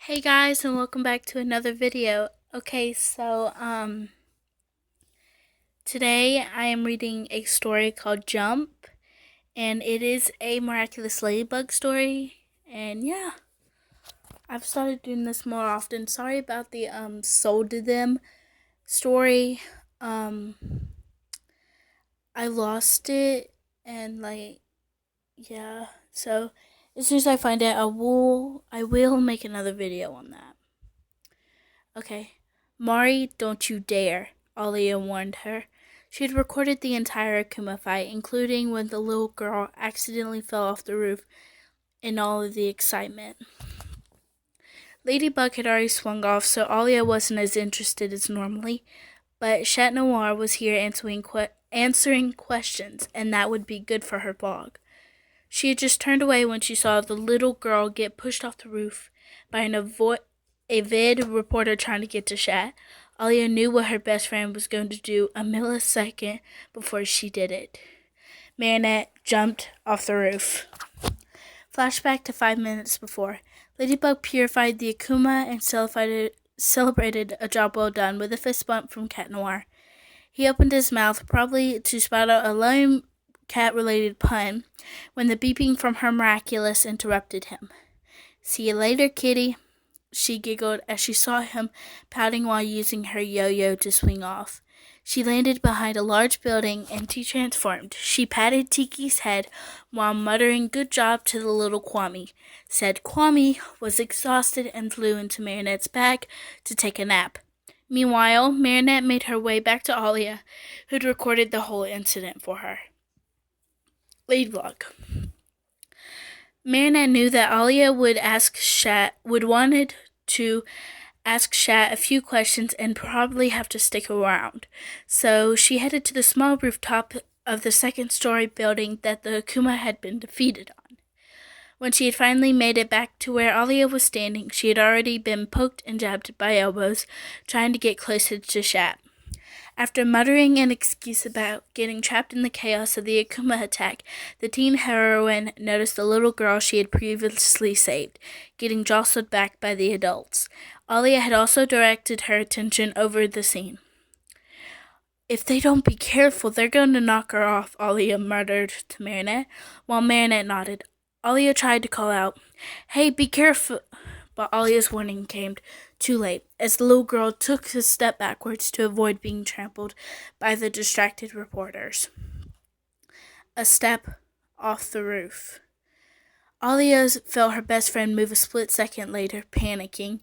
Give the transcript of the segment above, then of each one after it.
Hey guys, and welcome back to another video. Okay, today I am reading a story called Jump, and it is a miraculous ladybug story. And yeah, I've started doing this more often. Sorry about the sold to them story. Um I lost it, and yeah. So as soon as I find it, I will make another video on that. Okay. Mari, don't you dare, Alia warned her. She had recorded the entire Akuma fight, including when the little girl accidentally fell off the roof in all of the excitement. Ladybug had already swung off, so Alia wasn't as interested as normally, but Chat Noir was here answering questions, and that would be good for her blog. She had just turned away when she saw the little girl get pushed off the roof by an avid reporter trying to get to Chat. Alia knew what her best friend was going to do a millisecond before she did it. Marinette jumped off the roof. Flashback to 5 minutes before. Ladybug purified the Akuma and celebrated a job well done with a fist bump from Cat Noir. He opened his mouth, probably to spout out a lame cat-related pun, when the beeping from her miraculous interrupted him. See you later, kitty, she giggled as she saw him pouting while using her yo-yo to swing off. She landed behind a large building and transformed. She patted Tiki's head while muttering good job to the little Kwame. Said Kwame was exhausted and flew into Marinette's bag to take a nap. Meanwhile, Marinette made her way back to Alia, who'd recorded the whole incident for her. Lead vlog. Marinette knew that Alia would wanted to ask Chat a few questions and probably have to stick around. So she headed to the small rooftop of the second-story building that the Akuma had been defeated on. When she had finally made it back to where Alia was standing, she had already been poked and jabbed by elbows, trying to get closer to Chat. After muttering an excuse about getting trapped in the chaos of the Akuma attack, the teen heroine noticed the little girl she had previously saved, getting jostled back by the adults. Alia had also directed her attention over the scene. If they don't be careful, they're going to knock her off, Alia muttered to Marinette, while Marinette nodded. Alia tried to call out, "Hey, be careful," but Alia's warning came too late, as the little girl took a step backwards to avoid being trampled by the distracted reporters. A step off the roof. Alia felt her best friend move a split second later, panicking.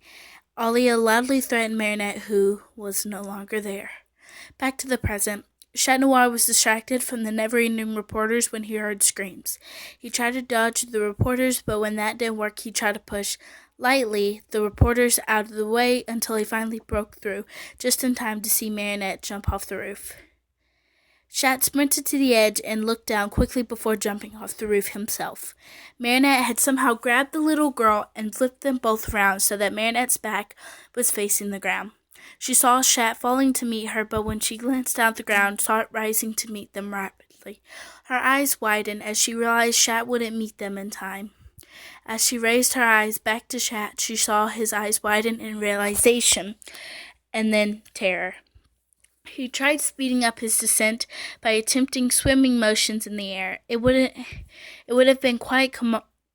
Alia loudly threatened Marinette, who was no longer there. Back to the present. Chat Noir was distracted from the never-ending reporters when he heard screams. He tried to dodge the reporters, but when that didn't work, he tried to push lightly the reporters out of the way until he finally broke through, just in time to see Marinette jump off the roof. Chat sprinted to the edge and looked down quickly before jumping off the roof himself. Marinette had somehow grabbed the little girl and flipped them both around so that Marinette's back was facing the ground. She saw Chat falling to meet her, but when she glanced down at the ground, saw it rising to meet them rapidly. Her eyes widened as she realized Chat wouldn't meet them in time. As she raised her eyes back to Chat, she saw his eyes widen in realization and then terror. He tried speeding up his descent by attempting swimming motions in the air. It would have been quite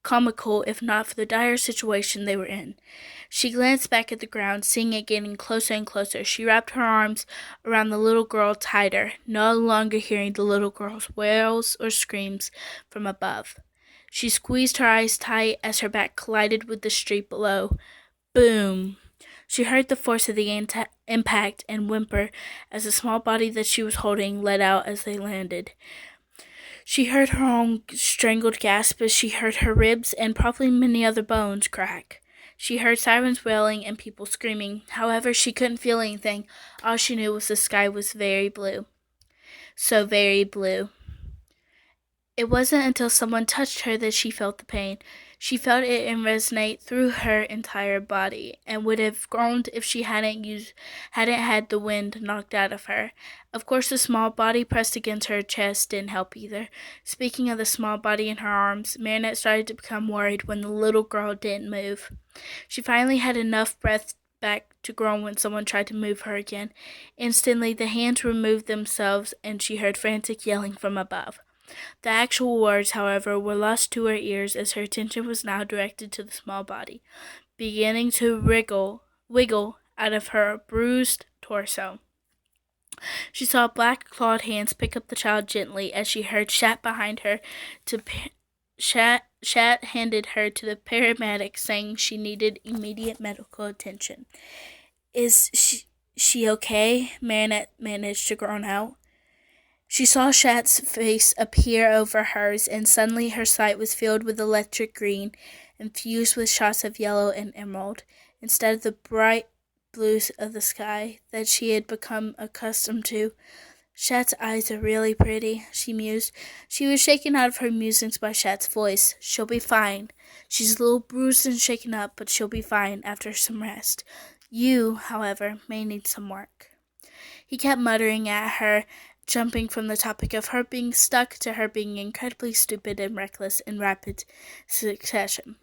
comical if not for the dire situation they were in. She glanced back at the ground, seeing it getting closer and closer. She wrapped her arms around the little girl tighter, no longer hearing the little girl's wails or screams from above. She squeezed her eyes tight as her back collided with the street below. Boom! She heard the force of the impact and whimper as the small body that she was holding let out as they landed. She heard her own strangled gasp as she heard her ribs and probably many other bones crack. She heard sirens wailing and people screaming. However, she couldn't feel anything. All she knew was the sky was very blue. So very blue. It wasn't until someone touched her that she felt the pain. She felt it resonate through her entire body, and would have groaned if she hadn't had the wind knocked out of her. Of course, the small body pressed against her chest didn't help either. Speaking of the small body in her arms, Marinette started to become worried when the little girl didn't move. She finally had enough breath back to groan when someone tried to move her again. Instantly, the hands removed themselves, and she heard frantic yelling from above. The actual words, however, were lost to her ears as her attention was now directed to the small body, beginning to wiggle out of her bruised torso. She saw black clawed hands pick up the child gently as she heard Shat behind her. Shat handed her to the paramedic, saying she needed immediate medical attention. Is she okay? Marinette managed to groan out. She saw Shat's face appear over hers, and suddenly her sight was filled with electric green, infused with shots of yellow and emerald, instead of the bright blues of the sky that she had become accustomed to. Shat's eyes are really pretty, she mused. She was shaken out of her musings by Shat's voice. She'll be fine. She's a little bruised and shaken up, but she'll be fine after some rest. You, however, may need some work. He kept muttering at her, jumping from the topic of her being stuck to her being incredibly stupid and reckless in rapid succession.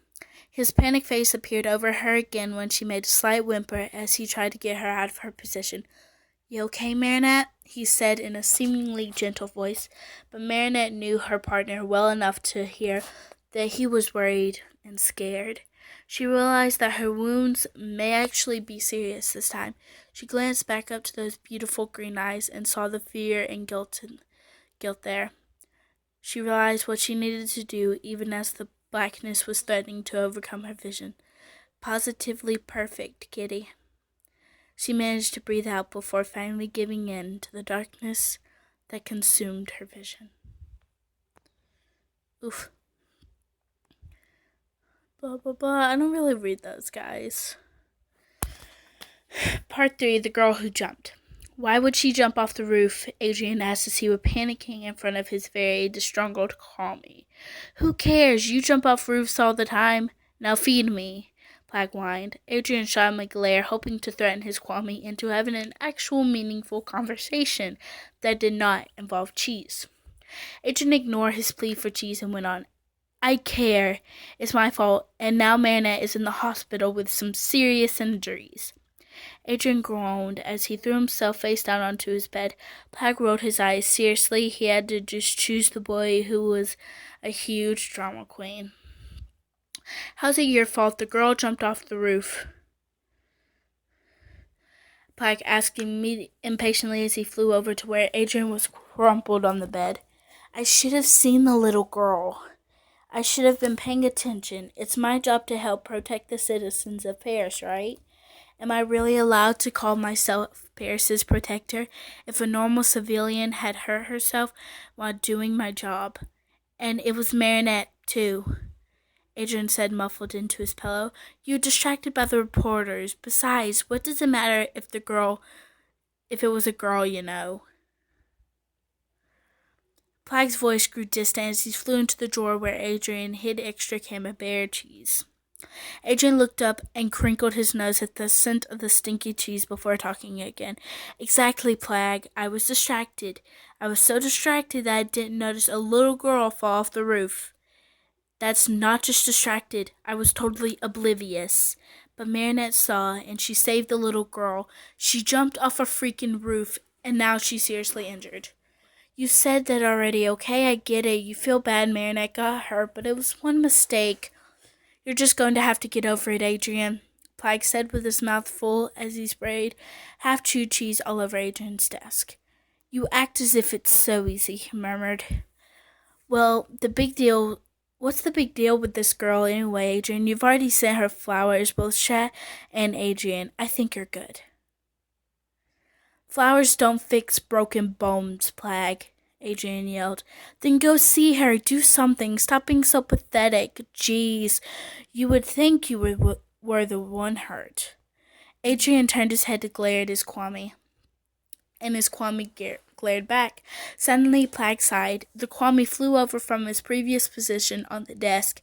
His panic face appeared over her again when she made a slight whimper as he tried to get her out of her position. You okay, Marinette? He said in a seemingly gentle voice, but Marinette knew her partner well enough to hear that he was worried and scared. She realized that her wounds may actually be serious this time. She glanced back up to those beautiful green eyes and saw the fear and guilt there. She realized what she needed to do even as the blackness was threatening to overcome her vision. Positively perfect, Kitty. She managed to breathe out before finally giving in to the darkness that consumed her vision. Oof. Blah, blah, blah. I don't really read those, guys. Part 3, The Girl Who Jumped. Why would she jump off the roof? Adrian asked as he was panicking in front of his very distraught Kwame. Who cares? You jump off roofs all the time. Now feed me, Plague whined. Adrian shot him a glare, hoping to threaten his Kwame into having an actual meaningful conversation that did not involve cheese. Adrian ignored his plea for cheese and went on. I care. It's my fault, and now Marinette is in the hospital with some serious injuries. Adrian groaned as he threw himself face down onto his bed. Plague rolled his eyes. Seriously, he had to just choose the boy who was a huge drama queen. How's it your fault? The girl jumped off the roof. Plague asked impatiently as he flew over to where Adrian was crumpled on the bed. I should have seen the little girl. I should have been paying attention. It's my job to help protect the citizens of Paris, right? Am I really allowed to call myself Paris's protector if a normal civilian had hurt herself while doing my job? And it was Marinette, too, Adrian said, muffled into his pillow. You're distracted by the reporters. Besides, what does it matter if it was a girl, you know? Plague's voice grew distant as he flew into the drawer where Adrian hid extra camembert cheese. Adrian looked up and crinkled his nose at the scent of the stinky cheese before talking again. Exactly, Plague. I was distracted. I was so distracted that I didn't notice a little girl fall off the roof. That's not just distracted. I was totally oblivious. But Marinette saw, and she saved the little girl. She jumped off a freaking roof, and now she's seriously injured. You said that already, okay? I get it. You feel bad Marinette got hurt, but it was one mistake. You're just going to have to get over it, Adrian, Plague said with his mouth full as he sprayed half-chewed cheese all over Adrian's desk. You act as if it's so easy, he murmured. Well, what's the big deal with this girl anyway, Adrian? You've already sent her flowers, both Shat and Adrian. I think you're good. Flowers don't fix broken bones, Plague, Adrian yelled. Then go see her. Do something. Stop being so pathetic. Jeez. You would think you were the one hurt. Adrian turned his head to glare at his Kwame. And his Kwame glared back. Suddenly, Plagg sighed. The Kwame flew over from his previous position on the desk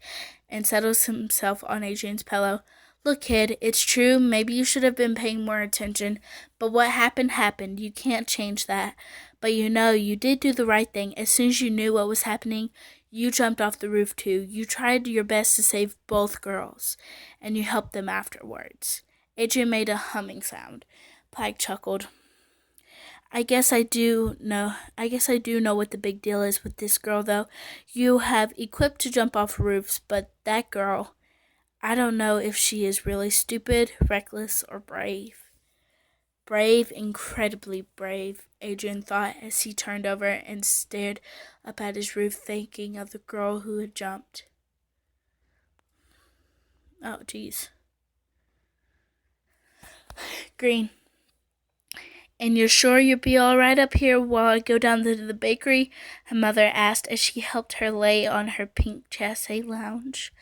and settles himself on Adrian's pillow. Look, kid, it's true. Maybe you should have been paying more attention. But what happened happened. You can't change that. But you did do the right thing. As soon as you knew what was happening, you jumped off the roof too. You tried your best to save both girls. And you helped them afterwards. Adrian made a humming sound. Plagg chuckled. I guess I do know what the big deal is with this girl, though. You have equipped to jump off roofs, but that girl, I don't know if she is really stupid, reckless, or brave. Brave, incredibly brave, Adrian thought as he turned over and stared up at his roof, thinking of the girl who had jumped. Oh, jeez. Green. And you're sure you'll be all right up here while I go down to the bakery? Her mother asked as she helped her lay on her pink chaise lounge.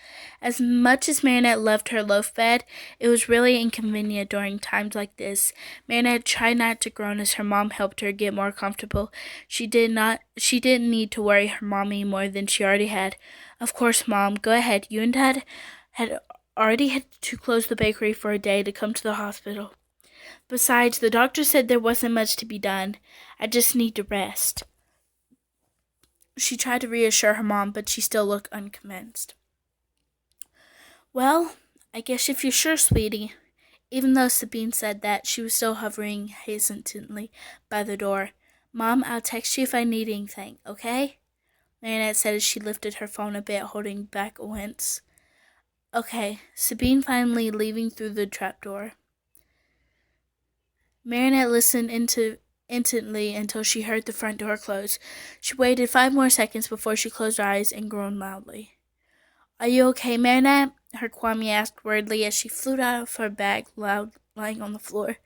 As much as Marinette loved her loaf bed, it was really inconvenient during times like this. Marinette tried not to groan as her mom helped her get more comfortable. She didn't need to worry her mommy more than she already had. Of course, Mom, go ahead. You and Dad had already had to close the bakery for a day to come to the hospital. Besides, the doctor said there wasn't much to be done. I just need to rest. She tried to reassure her mom, but she still looked unconvinced. Well, I guess if you're sure, sweetie. Even though Sabine said that, she was still hovering hesitantly by the door. Mom, I'll text you if I need anything, okay? Marinette said as she lifted her phone a bit, holding back a wince. Okay, Sabine finally leaving through the trapdoor. Marinette listened intently until she heard the front door close. She waited 5 more seconds before she closed her eyes and groaned loudly. Are you okay, Marinette? Her Kwame asked worriedly as she flew out of her bag lying on the floor.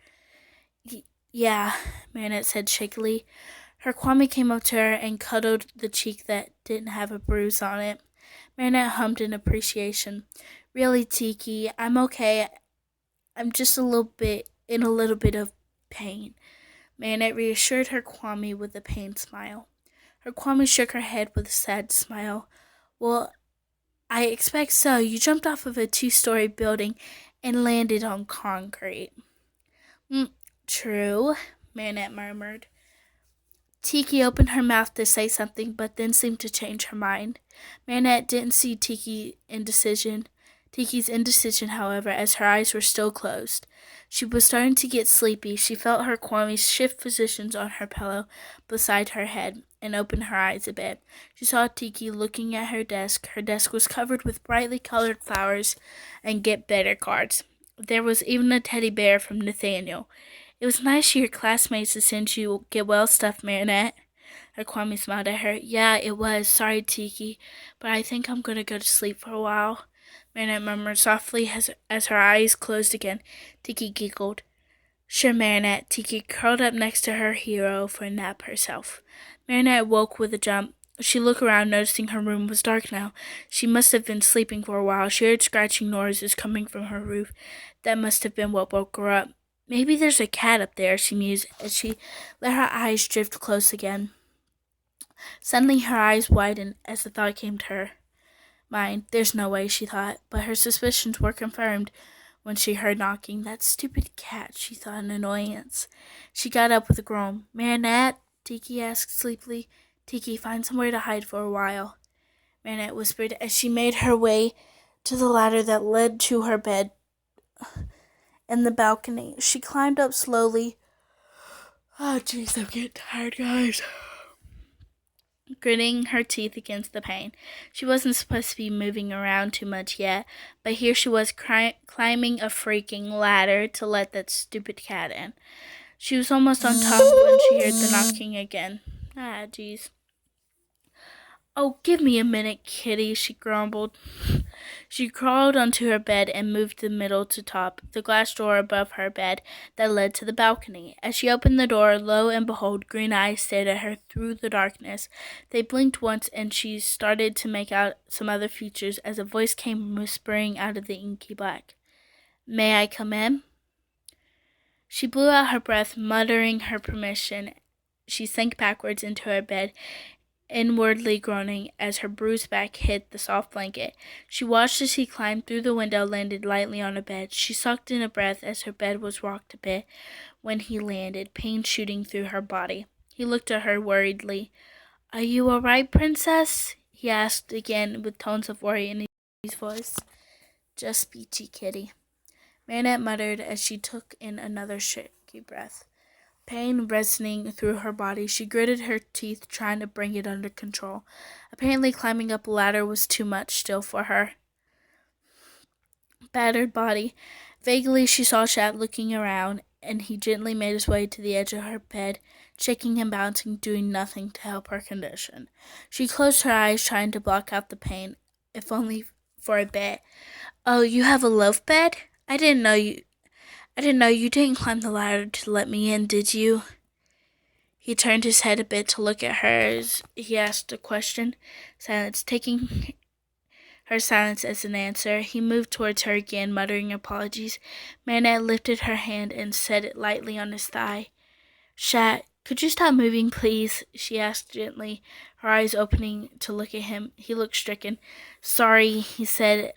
Yeah, Marinette said shakily. Her Kwame came up to her and cuddled the cheek that didn't have a bruise on it. Marinette hummed in appreciation. Really, Tiki, I'm okay. I'm just in a little bit of pain. Marinette reassured her Kwame with a pained smile. Her Kwame shook her head with a sad smile. Well, I expect so. You jumped off of a 2-story building and landed on concrete. True, Marinette murmured. Tiki opened her mouth to say something, but then seemed to change her mind. Marinette didn't see Tiki's indecision, however, as her eyes were still closed. She was starting to get sleepy. She felt her Kwame shift positions on her pillow beside her head and opened her eyes a bit. She saw Tiki looking at her desk. Her desk was covered with brightly colored flowers and Get Better cards. There was even a teddy bear from Nathaniel. It was nice of your classmates to send you get well stuff, Marinette. Her Kwame smiled at her. Yeah, it was. Sorry, Tiki, but I think I'm going to go to sleep for a while. Marinette murmured softly as her eyes closed again. Tiki giggled. Sure, Marinette. Tiki curled up next to her hero for a nap herself. Marinette woke with a jump. She looked around, noticing her room was dark now. She must have been sleeping for a while. She heard scratching noises coming from her roof. That must have been what woke her up. Maybe there's a cat up there, she mused as she let her eyes drift close again. Suddenly her eyes widened as the thought came to her mind. There's no way, she thought, but her suspicions were confirmed when she heard knocking. That stupid cat, she thought in annoyance. She got up with a groan. Marinette? Tiki asked sleepily. Tiki, find somewhere to hide for a while, Marinette whispered as she made her way to the ladder that led to her bed and the balcony. She climbed up slowly. Oh, jeez, I'm getting tired, guys. Gritting her teeth against the pain. She wasn't supposed to be moving around too much yet, but here she was climbing a freaking ladder to let that stupid cat in. She was almost on top when she heard the knocking again. Ah, jeez. Oh, give me a minute, kitty, she grumbled. She crawled onto her bed and moved the middle to top, the glass door above her bed that led to the balcony. As she opened the door, lo and behold, green eyes stared at her through the darkness. They blinked once, and she started to make out some other features as a voice came whispering out of the inky black. May I come in? She blew out her breath, muttering her permission, she sank backwards into her bed, inwardly groaning as her bruised back hit the soft blanket. She watched as he climbed through the window, landed lightly on the bed. She sucked in a breath as her bed was rocked a bit when he landed, pain shooting through her body. He looked at her worriedly. "Are you all right, Princess?" he asked again with tones of worry in his voice. "Just peachy, kitty," Marinette muttered as she took in another shaky breath. Pain racing through her body, she gritted her teeth, trying to bring it under control. Apparently, climbing up a ladder was too much still for her battered body. Vaguely, she saw Shat looking around, and he gently made his way to the edge of her bed, shaking and bouncing, doing nothing to help her condition. She closed her eyes, trying to block out the pain, if only for a bit. "Oh, you have a loaf bed? I didn't know you didn't climb the ladder to let me in, did you?" He turned his head a bit to look at her as he asked a question. Silence, taking her silence as an answer. He moved towards her again, muttering apologies. Marinette lifted her hand and set it lightly on his thigh. "Shat, could you stop moving, please?" she asked gently, her eyes opening to look at him. He looked stricken. "Sorry," he said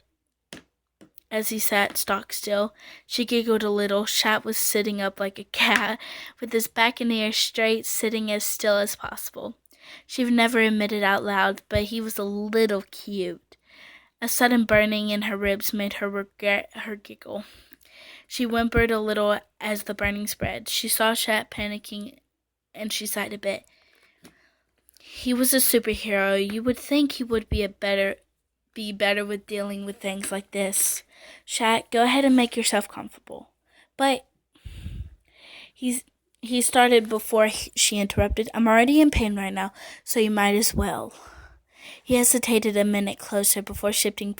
as he sat stock still. She giggled a little. Shat was sitting up like a cat, with his back and ears straight, sitting as still as possible. She'd never admitted out loud, but he was a little cute. A sudden burning in her ribs made her regret her giggle. She whimpered a little as the burning spread. She saw Shat panicking, and she sighed a bit. "He was a superhero. You would think he would be better with dealing with things like this. Shat, go ahead and make yourself comfortable." "But," he started before she interrupted. "I'm already in pain right now, so you might as well." He hesitated a minute before shifting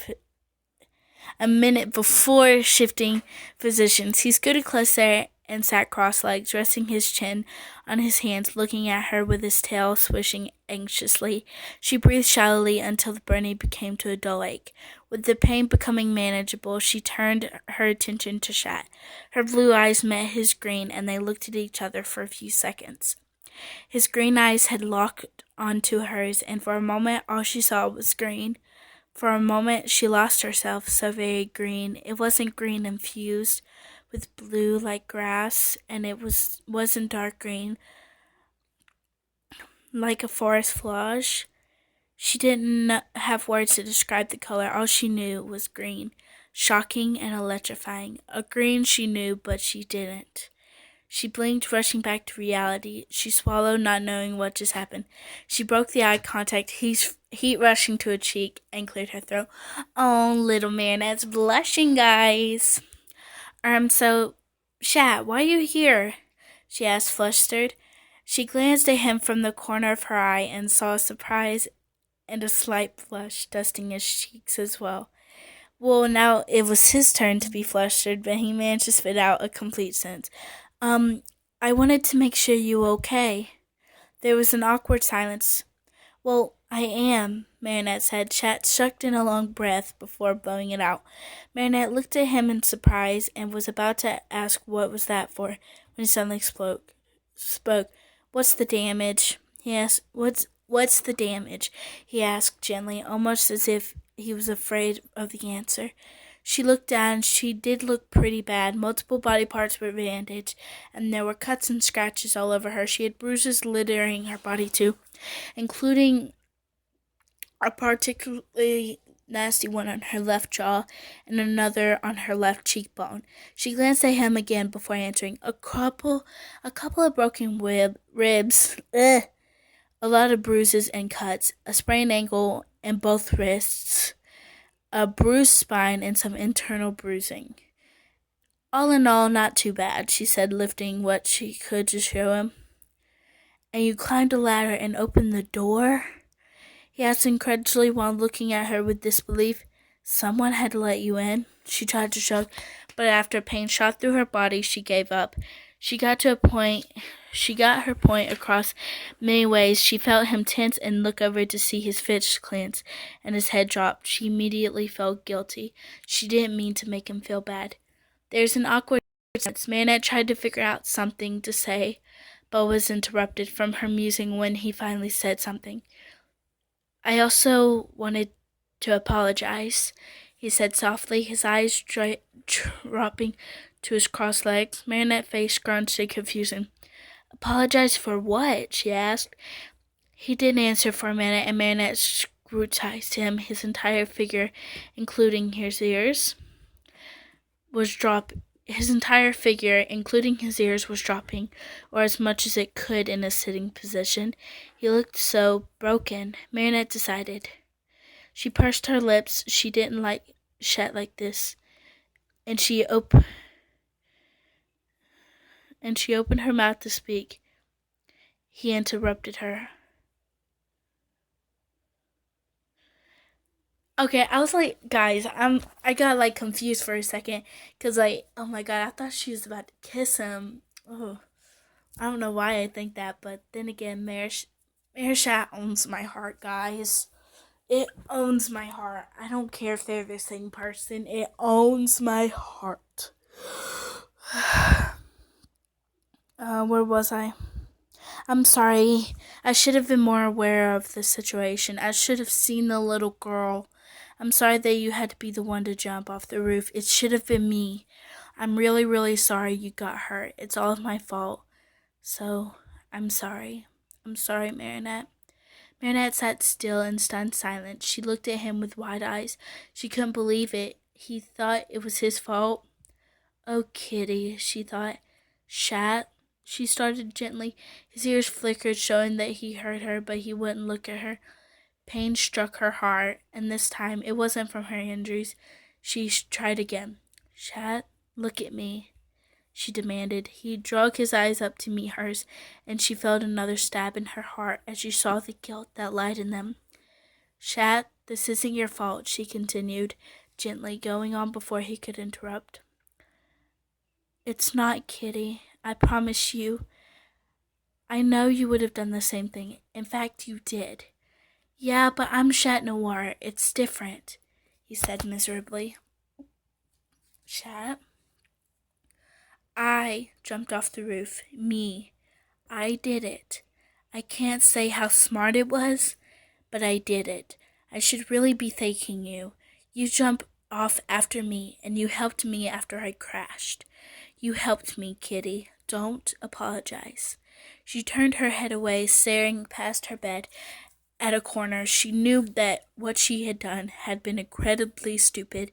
positions. He scooted closer and sat cross-legged, resting his chin on his hands, looking at her with his tail swishing anxiously. She breathed shallowly until the burning became to a dull ache. With the pain becoming manageable, she turned her attention to Shat. Her blue eyes met his green, and they looked at each other for a few seconds. His green eyes had locked onto hers, and for a moment all she saw was green. For a moment she lost herself, so very green. It wasn't green infused with blue like grass, and it wasn't dark green like a forest foliage. She didn't have words to describe the color. All she knew was green, shocking and electrifying. A green she knew, but she didn't. She blinked, rushing back to reality. She swallowed, not knowing what just happened. She broke the eye contact, heat rushing to her cheek, and cleared her throat. "Oh, little Marinette's blushing, guys." So, Shat, why are you here?" she asked, flustered. She glanced at him from the corner of her eye and saw surprise and a slight flush dusting his cheeks as well. Well, now it was his turn to be flustered, but he managed to spit out a complete sentence. I wanted to make sure you were okay." There was an awkward silence. "Well, I am," Marinette said. Shat sucked in a long breath before blowing it out. Marinette looked at him in surprise and was about to ask what was that for when he suddenly spoke. "What's the damage?" he asked. What's the damage?" he asked gently, almost as if he was afraid of the answer. She looked down. She did look pretty bad. Multiple body parts were bandaged, and there were cuts and scratches all over her. She had bruises littering her body too, including a particularly nasty one on her left jaw and another on her left cheekbone. She glanced at him again before answering. A couple of broken ribs. Ugh. A lot of bruises and cuts, a sprained ankle in both wrists, a bruised spine, and some internal bruising. All in all, not too bad," she said, lifting what she could to show him. "And you climbed a ladder and opened the door?" he asked incredulously while looking at her with disbelief. "Someone had to let you in." She tried to shrug, but after pain shot through her body, she gave up. She got her point across many ways. She felt him tense and look over to see his fist clench and his head drop. She immediately felt guilty. She didn't mean to make him feel bad. There's an awkward silence. Marinette tried to figure out something to say, but was interrupted from her musing when he finally said something. I also wanted to apologize, he said softly, his eyes dropping to his crossed legs. Marinette's face scrunched in confusion. Apologize for what? She asked. He didn't answer for a minute, and Marinette scrutinized him. His entire figure, including his ears, was dropping, or as much as it could in a sitting position. He looked so broken. Marinette decided. She pursed her lips. She didn't like Chet like this, and she opened her mouth to speak. He interrupted her. Okay, I was like, guys, I got like confused for a second, cause like, oh my god, I thought she was about to kiss him. Oh, I don't know why I think that, but then again, Meerschaert owns my heart, guys. It owns my heart. I don't care if they're the same person. It owns my heart. Where was I? I'm sorry. I should have been more aware of the situation. I should have seen the little girl. I'm sorry that you had to be the one to jump off the roof. It should have been me. I'm really, really sorry you got hurt. It's all my fault. So, I'm sorry. I'm sorry, Marinette. Marinette sat still in stunned silence. She looked at him with wide eyes. She couldn't believe it. He thought it was his fault. Oh, Kitty, she thought. Chat? She started gently. His ears flickered, showing that he heard her, but he wouldn't look at her. Pain struck her heart, and this time it wasn't from her injuries. She tried again. Chat, look at me, she demanded. He drug his eyes up to meet hers, and she felt another stab in her heart as she saw the guilt that lied in them. Chat, this isn't your fault, she continued, gently, going on before he could interrupt. It's not, Kitty. I promise you. I know you would have done the same thing. In fact, you did. Yeah, but I'm Chat Noir. It's different, he said miserably. Chat? I jumped off the roof. Me. I did it. I can't say how smart it was, but I did it. I should really be thanking you. You jumped off after me, and you helped me after I crashed. You helped me, Kitty. Don't apologize. She turned her head away, staring past her bed at a corner. She knew that what she had done had been incredibly stupid,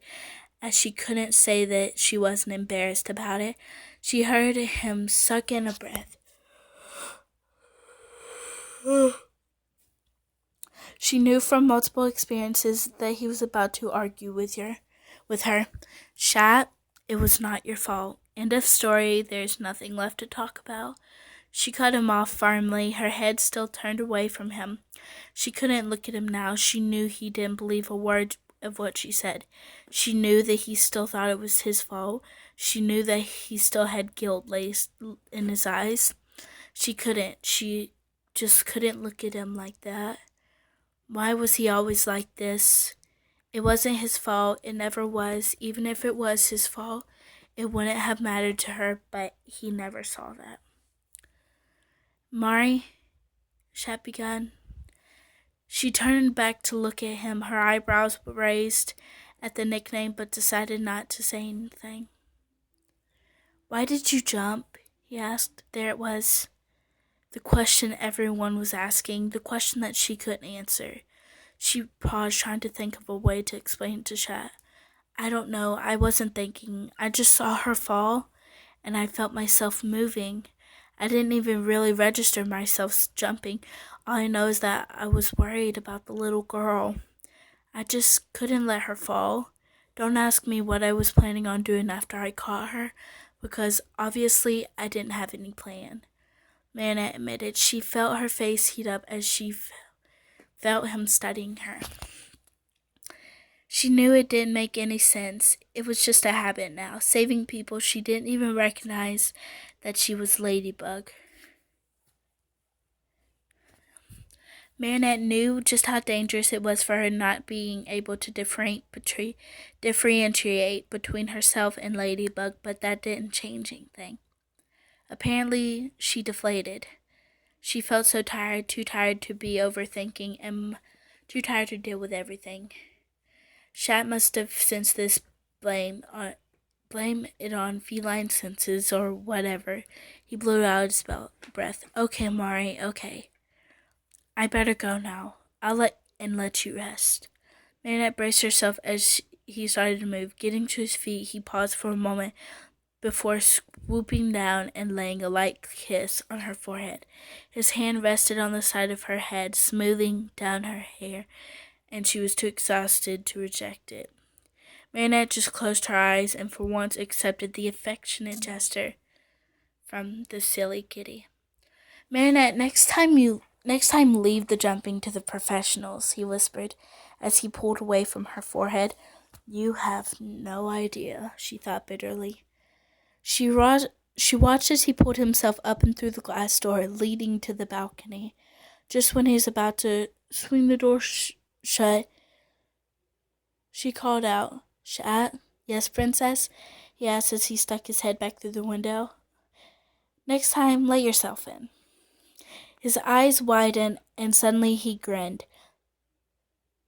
as she couldn't say that she wasn't embarrassed about it. She heard him suck in a breath. She knew from multiple experiences that he was about to argue with her. Chat, it was not your fault. End of story. There's nothing left to talk about. She cut him off firmly, her head still turned away from him. She couldn't look at him now. She knew he didn't believe a word of what she said. She knew that he still thought it was his fault. She knew that he still had guilt laced in his eyes. She just couldn't look at him like that. Why was he always like this? It wasn't his fault. It never was. Even if it was his fault, it wouldn't have mattered to her, but he never saw that. Mari, Chat began. She turned back to look at him, her eyebrows raised at the nickname, but decided not to say anything. Why did you jump? He asked. There it was. The question everyone was asking, the question that she couldn't answer. She paused, trying to think of a way to explain to Chat. I don't know. I wasn't thinking. I just saw her fall, and I felt myself moving. I didn't even really register myself jumping. All I know is that I was worried about the little girl. I just couldn't let her fall. Don't ask me what I was planning on doing after I caught her, because obviously I didn't have any plan. Marinette admitted. She felt her face heat up as she felt him studying her. She knew it didn't make any sense. It was just a habit now, saving people. She didn't even recognize that she was Ladybug. Marinette knew just how dangerous it was for her not being able to differentiate between herself and Ladybug, but that didn't change anything. Apparently, she deflated. She felt so tired, too tired to be overthinking, and too tired to deal with everything. Shat must have sensed this blame it on feline senses or whatever. He blew out his breath. Okay, Mari, okay. I better go now. I'll let you rest. Marinette braced herself as he started to move. Getting to his feet, he paused for a moment before swooping down and laying a light kiss on her forehead. His hand rested on the side of her head, smoothing down her hair, and she was too exhausted to reject it. Marinette just closed her eyes and for once accepted the affectionate gesture from the silly kitty. Marinette, next time leave the jumping to the professionals, he whispered as he pulled away from her forehead. You have no idea, she thought bitterly. She watched as he pulled himself up and through the glass door leading to the balcony. Just when he was about to swing the door shut, she called out, Shat? Yes, princess? He asked as he stuck his head back through the window. Next time, let yourself in. His eyes widened, and suddenly he grinned.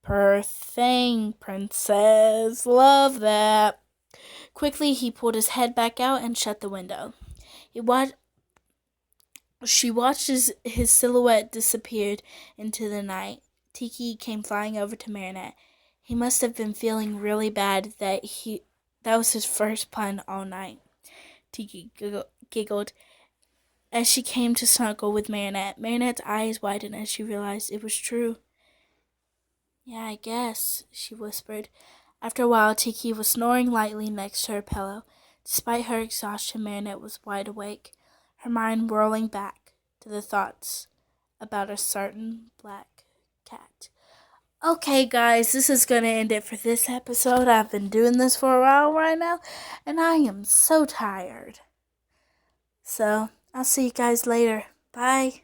Purr thing, princess. Love that. Quickly, he pulled his head back out and shut the window. She watched as his silhouette disappeared into the night. Tiki came flying over to Marinette. He must have been feeling really bad that was his first pun all night. Tiki giggled as she came to snuggle with Marinette. Marinette's eyes widened as she realized it was true. Yeah, I guess, she whispered. After a while, Tiki was snoring lightly next to her pillow. Despite her exhaustion, Marinette was wide awake, her mind whirling back to the thoughts about a certain black cat. Okay, guys, this is going to end it for this episode. I've been doing this for a while right now, and I am so tired. So, I'll see you guys later. Bye.